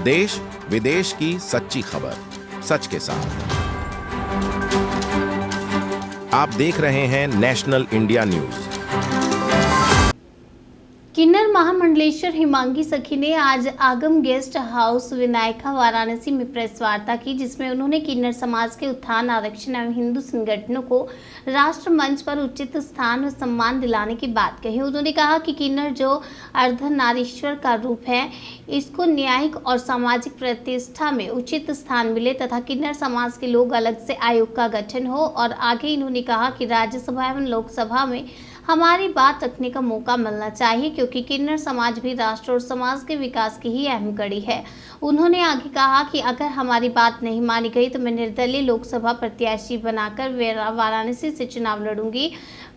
देश विदेश की सच्ची खबर सच के साथ। आप देख रहे हैं नेशनल इंडिया न्यूज। किन्नर महामंडलेश्वर हिमांगी सखी ने आज आगम गेस्ट हाउस विनायका वाराणसी में प्रेस वार्ता की, जिसमें उन्होंने किन्नर समाज के उत्थान, आरक्षण एवं हिंदू संगठनों को राष्ट्र मंच पर उचित स्थान और सम्मान दिलाने की बात कही। उन्होंने कहा कि किन्नर जो अर्धनारीश्वर का रूप है, इसको न्यायिक और सामाजिक प्रतिष्ठा में उचित स्थान मिले तथा किन्नर समाज के लोग अलग से आयोग का गठन हो। और आगे इन्होंने कहा कि राज्यसभा एवं लोकसभा में हमारी बात रखने का मौका मिलना चाहिए, क्योंकि किन्नर समाज भी राष्ट्र और समाज के विकास की ही अहम कड़ी है। उन्होंने आगे कहा कि अगर हमारी बात नहीं मानी गई तो मैं निर्दलीय लोकसभा प्रत्याशी बनाकर वाराणसी से चुनाव लड़ूंगी।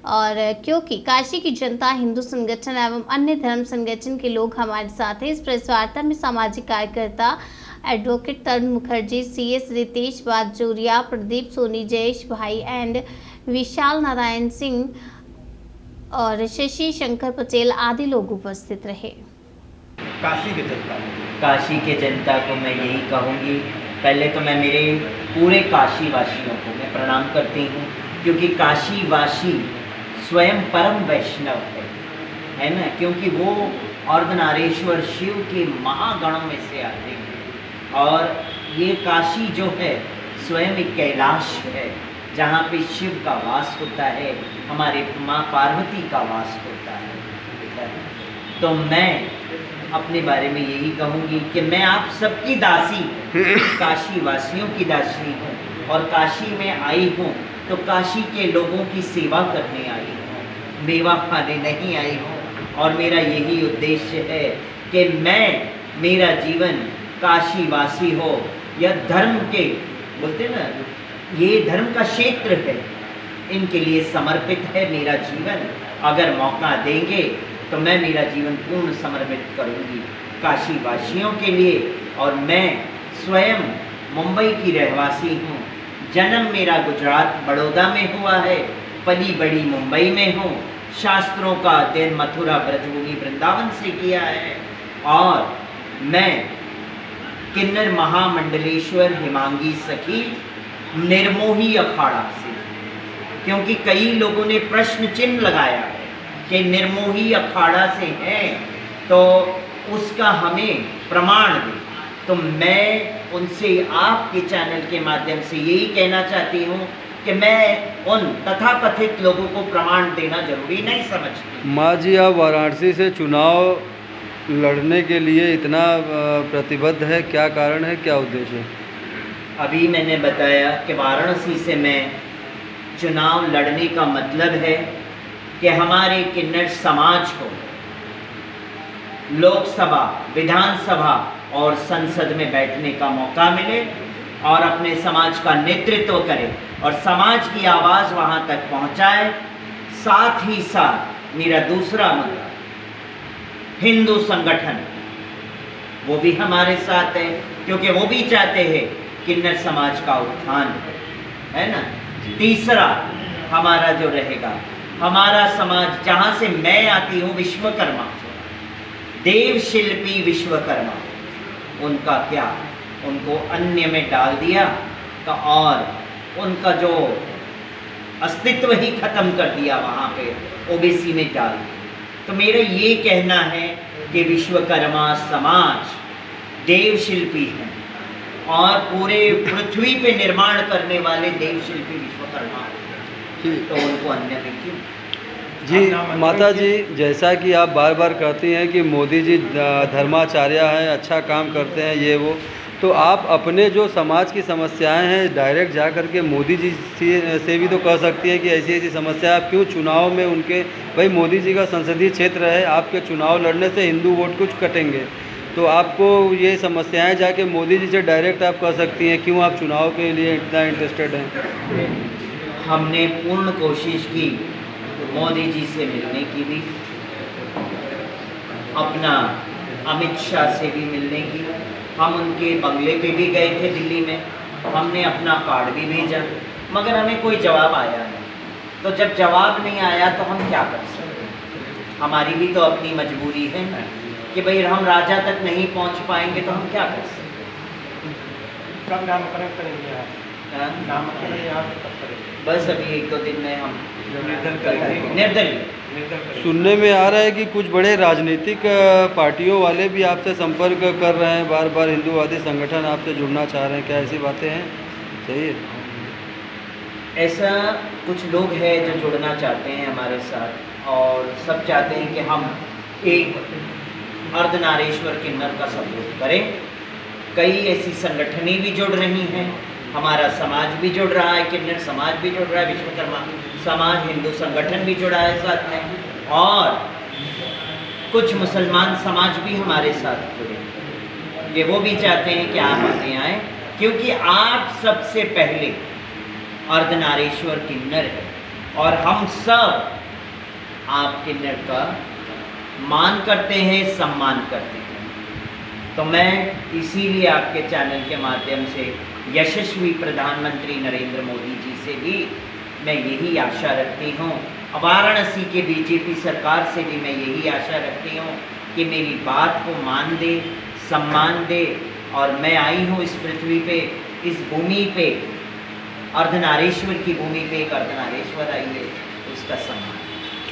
और क्योंकि काशी की जनता, हिंदू संगठन एवं अन्य धर्म संगठन के लोग हमारे साथ हैं। इस प्रेस वार्ता में सामाजिक कार्यकर्ता एडवोकेट तरुण मुखर्जी, CS रितेश बाजोरिया, प्रदीप सोनी, जयेश भाई एंड विशाल नारायण सिंह और शशि शंकर पटेल आदि लोग उपस्थित रहे। काशी के जनता को मैं यही कहूँगी, पहले तो मैं मेरे पूरे काशी वासियों को मैं प्रणाम करती हूँ, क्योंकि काशी वासी स्वयं परम वैष्णव है ना, क्योंकि वो अर्धनारीश्वर शिव के महागणों में से आते हैं। और ये काशी जो है स्वयं एक कैलाश है, जहाँ पे शिव का वास होता है, हमारे माँ पार्वती का वास होता है। तो मैं अपने बारे में यही कहूँगी कि मैं आप सबकी दासी, काशी वासियों की दासी हूँ, और काशी में आई हूँ तो काशी के लोगों की सेवा करने आई हूँ, मेवा खाने नहीं आई हूँ। और मेरा यही उद्देश्य है कि मेरा जीवन काशी वासी हो या धर्म के, बोलते ना, ये धर्म का क्षेत्र है, इनके लिए समर्पित है मेरा जीवन। अगर मौका देंगे तो मैं मेरा जीवन पूर्ण समर्पित करूंगी काशी वासियों के लिए। और मैं स्वयं मुंबई की रहवासी हूँ, जन्म मेरा गुजरात बड़ौदा में हुआ है, पली बड़ी मुंबई में हूँ, शास्त्रों का अध्ययन मथुरा ब्रजभूमि वृंदावन से किया है। और मैं किन्नर महामंडलेश्वर हिमांगी सखी निर्मोही अखाड़ा से, क्योंकि कई लोगों ने प्रश्न चिन्ह लगाया है कि निर्मोही अखाड़ा से हैं तो उसका हमें प्रमाण दें। तो मैं उनसे आपके चैनल के माध्यम से यही कहना चाहती हूँ कि मैं उन तथाकथित लोगों को प्रमाण देना जरूरी नहीं समझती। माँ जी, आप वाराणसी से चुनाव लड़ने के लिए इतना प्रतिबद्ध है, क्या कारण है, क्या उद्देश्य है? अभी मैंने बताया कि वाराणसी से मैं चुनाव लड़ने का मतलब है कि हमारे किन्नर समाज को लोकसभा, विधानसभा और संसद में बैठने का मौका मिले और अपने समाज का नेतृत्व करे और समाज की आवाज़ वहाँ तक पहुँचाए। साथ ही साथ मेरा दूसरा मुद्दा, हिंदू संगठन, वो भी हमारे साथ है, क्योंकि वो भी चाहते हैं किन्नर समाज का उत्थान, है ना। तीसरा हमारा जो रहेगा, हमारा समाज, जहाँ से मैं आती हूँ, विश्वकर्मा, देव शिल्पी विश्वकर्मा, उनका क्या, उनको अन्य में डाल दिया तो और उनका जो अस्तित्व ही खत्म कर दिया, वहाँ पे OBC में डाल दिया। तो मेरा ये कहना है कि विश्वकर्मा समाज देव शिल्पी हैं और पूरे पृथ्वी पे निर्माण करने वाले देव शिल्पी विश्वकर्मा, तो उनको अन्य में क्यों? जी माता जी, जैसा कि आप बार बार कहती हैं कि मोदी जी धर्माचार्य हैं, अच्छा काम करते हैं, ये वो, तो आप अपने जो समाज की समस्याएं हैं डायरेक्ट जा कर के मोदी जी से भी तो कह सकती हैं कि ऐसी ऐसी समस्या, आप क्यों चुनाव में उनके, भाई मोदी जी का संसदीय क्षेत्र है, आपके चुनाव लड़ने से हिंदू वोट कुछ कटेंगे, तो आपको ये समस्याएं जाके मोदी जी से डायरेक्ट आप कह सकती हैं, क्यों आप चुनाव के लिए इतना इंटरेस्टेड हैं? हमने पूर्ण कोशिश की मोदी जी से मिलने की भी, अपना अमित शाह से भी मिलने की, हम उनके बंगले पे भी गए थे दिल्ली में, हमने अपना कार्ड भी भेजा, मगर हमें कोई जवाब आया नहीं। तो जब जवाब नहीं आया तो हम क्या कर सकते, हमारी भी तो अपनी मजबूरी है ना। कि भाई हम राजा तक नहीं पहुंच पाएंगे तो हम क्या कर सकते कब नामकरण करेंगे आप? हैं? नामकरण यहाँ से कब करेंगे? बस अभी 1-2 दिन में हम निर्धन करेंगे। निर्दलीय निर्धन करेंगे। सुनने में आ रहा है कि कुछ बड़े राजनीतिक पार्टियों वाले भी आपसे संपर्क कर रहे हैं, बार बार हिंदूवादी संगठन आपसे जुड़ना चाह रहे हैं, क्या ऐसी बातें हैं? सही है। ऐसा कुछ लोग हैं जो जुड़ना चाहते हैं हमारे साथ और सब चाहते हैं कि हम एक अर्धनारीश्वर किन्नर का सपोर्ट करें। कई ऐसी संगठनें भी जुड़ रही हैं, हमारा समाज भी जुड़ रहा है, किन्नर समाज भी जुड़ रहा है, विश्वकर्मा समाज हिंदू संगठन भी जुड़ा है साथ में, और कुछ मुसलमान समाज भी हमारे साथ जुड़े हैं। ये वो भी चाहते हैं कि आप आगे आएँ, क्योंकि आप सबसे पहले अर्धनारीश्वर किन्नर है और हम सब आप किन्नर का मान करते हैं, सम्मान करते हैं। तो मैं इसीलिए आपके चैनल के माध्यम से यशस्वी प्रधानमंत्री नरेंद्र मोदी जी से भी मैं यही आशा रखती हूँ, वाराणसी के बीजेपी सरकार से भी मैं यही आशा रखती हूँ कि मेरी बात को मान दे, सम्मान दे, और मैं आई हूँ इस पृथ्वी पे, इस भूमि पे, अर्धनारीश्वर की भूमि पे एक अर्धनारीश्वर आई है, उसका सम्मान।